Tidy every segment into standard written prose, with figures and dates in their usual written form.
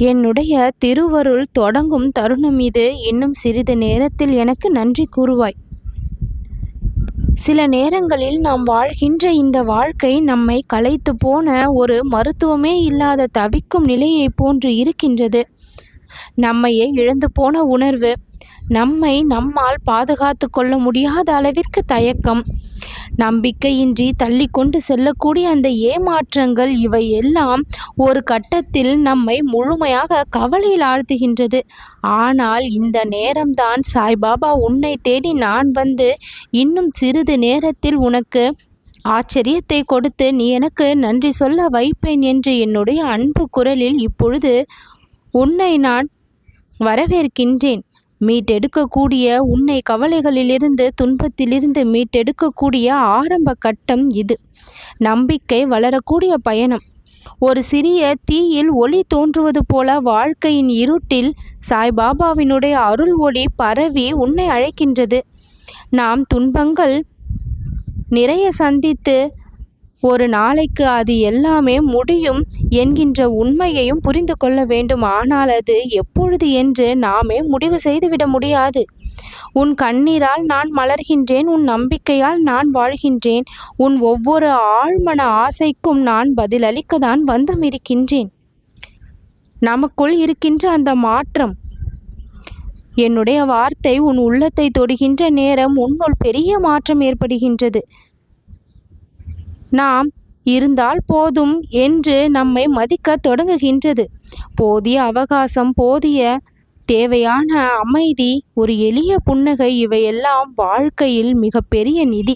என்னுடைய திருவருள் தொடங்கும் தருணம் இது. இன்னும் சிறிது நேரத்தில் எனக்கு நன்றி கூறுவாய். சில நேரங்களில் நாம் வாழ்கின்ற இந்த வாழ்க்கை நம்மை களைத்து போன ஒரு மருத்துவமே இல்லாத தவிக்கும் நிலையை போன்று இருக்கின்றது. நம்மையே இழந்து போன உணர்வு, நம்மை நம்மால் பாதுகாத்து கொள்ள முடியாத அளவிற்கு தயக்கம், நம்பிக்கையின்றி தள்ளி கொண்டு செல்லக்கூடிய அந்த ஏமாற்றங்கள், இவை எல்லாம் ஒரு கட்டத்தில் நம்மை முழுமையாக கவலையில் ஆழ்த்துகின்றது. ஆனால் இந்த நேரம்தான் சாய்பாபா உன்னை தேடி நான் வந்து இன்னும் சிறிது நேரத்தில் உனக்கு ஆச்சரியத்தை கொடுத்து நீ எனக்கு நன்றி சொல்ல வைப்பேன் என்று என்னுடைய அன்பு குரலில் இப்பொழுது உன்னை நான் வரவேற்கின்றேன். மீட்டெடுக்கக்கூடிய உன்னை கவலைகளிலிருந்து, துன்பத்திலிருந்து மீட்டெடுக்கக்கூடிய ஆரம்ப கட்டம் இது. நம்பிக்கை வளரக்கூடிய பயணம். ஒரு சிறிய தீயில் ஒளி தோன்றுவது போல வாழ்க்கையின் இருட்டில் சாய்பாபாவினுடைய அருள் ஒளி பரவி உன்னை அழைக்கின்றது. நாம் துன்பங்கள் நிறைய சந்தித்து ஒரு நாளைக்கு அது எல்லாமே முடியும் என்கின்ற உண்மையையும் புரிந்து கொள்ள வேண்டும். ஆனால் அது எப்பொழுது என்று நாமே முடிவு செய்துவிட முடியாது. உன் கண்ணீரால் நான் மலர்கின்றேன், உன் நம்பிக்கையால் நான் வாழ்கின்றேன், உன் ஒவ்வொரு ஆழ்மன ஆசைக்கும் நான் பதிலளிக்கத்தான் வந்தும் இருக்கின்றேன். நமக்குள் இருக்கின்ற அந்த மாற்றம், என்னுடைய வார்த்தை உன் உள்ளத்தை தொடுகின்ற நேரம் உன்னுள் பெரிய மாற்றம் ஏற்படுகின்றது. நாம் இருந்தால் போதும் என்று நம்மை மதிக்க தொடங்குகின்றது. போதிய அவகாசம், போதிய தேவையான அமைதி, ஒரு எளிய புன்னகை, இவையெல்லாம் வாழ்க்கையில் மிகப்பெரிய நிதி.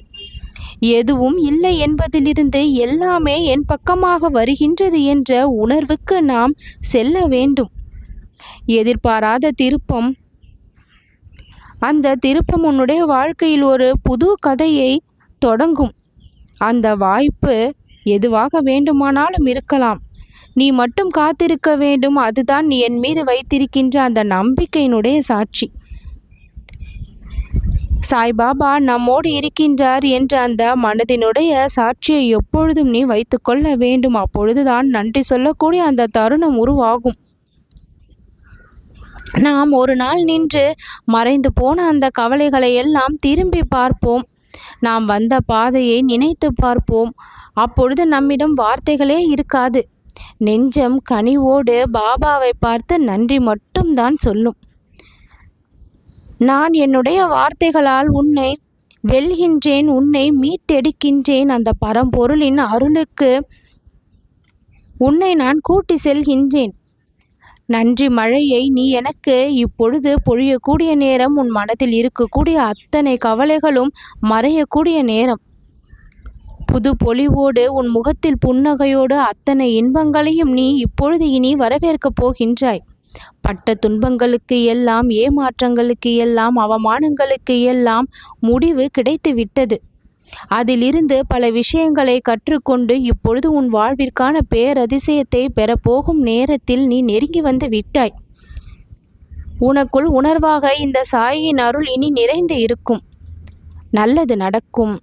எதுவும் இல்லை என்பதிலிருந்து எல்லாமே என் பக்கமாக வருகின்றது என்ற உணர்வுக்கு நாம் செல்ல வேண்டும். எதிர்பாராத திருப்பம், அந்த திருப்பம் உன்னுடைய வாழ்க்கையில் ஒரு புது கதையை தொடங்கும். அந்த வாய்ப்பு எதுவாக வேண்டுமானாலும் இருக்கலாம். நீ மட்டும் காத்திருக்க வேண்டும். அதுதான் நீ என் மீது வைத்திருக்கின்ற அந்த நம்பிக்கையினுடைய சாட்சி. சாய்பாபா நம்மோடு இருக்கின்றார் என்ற அந்த மனதினுடைய சாட்சியை எப்பொழுதும் நீ வைத்துக்கொள்ள வேண்டும். அப்பொழுதுதான் நன்றி சொல்லக்கூடிய அந்த தருணம் உருவாகும். நாம் ஒரு நாள் நின்று மறைந்து போன அந்த கவலைகளை எல்லாம் திரும்பி பார்ப்போம். நாம் வந்த பாதையை நினைத்து பார்ப்போம். அப்பொழுது நம்மிடம் வார்த்தைகளே இருக்காது. நெஞ்சம் கனிவோடு பாபாவை பார்த்து நன்றி மட்டும்தான் சொல்லும். நான் என்னுடைய வார்த்தைகளால் உன்னை வெல்கின்றேன், உன்னை மீட்டெடுக்கின்றேன். அந்த பரம்பொருளின் அருளுக்கு உன்னை நான் கூட்டி செல்கின்றேன். நன்றி மழையை நீ எனக்கு இப்பொழுது பொழியக்கூடிய நேரம். உன் மனதில் இருக்கக்கூடிய அத்தனை கவலைகளும் மறையக்கூடிய நேரம். புது பொலிவோடு, உன் முகத்தில் புன்னகையோடு அத்தனை இன்பங்களையும் நீ இப்பொழுது இனி வரவேற்கப் போகின்றாய். பட்ட துன்பங்களுக்கு எல்லாம், ஏமாற்றங்களுக்கு எல்லாம், அவமானங்களுக்கு எல்லாம் முடிவு கிடைத்து விட்டது. அதிலிருந்து பல விஷயங்களை கற்றுக்கொண்டு இப்பொழுது உன் வாழ்விற்கான பேரதிசயத்தை பெறப்போகும் நேரத்தில் நீ நெருங்கி வந்து விட்டாய். உனக்குள் உணர்வாக இந்த சாயின் அருள் இனி நிறைந்து இருக்கும். நல்லது நடக்கும்.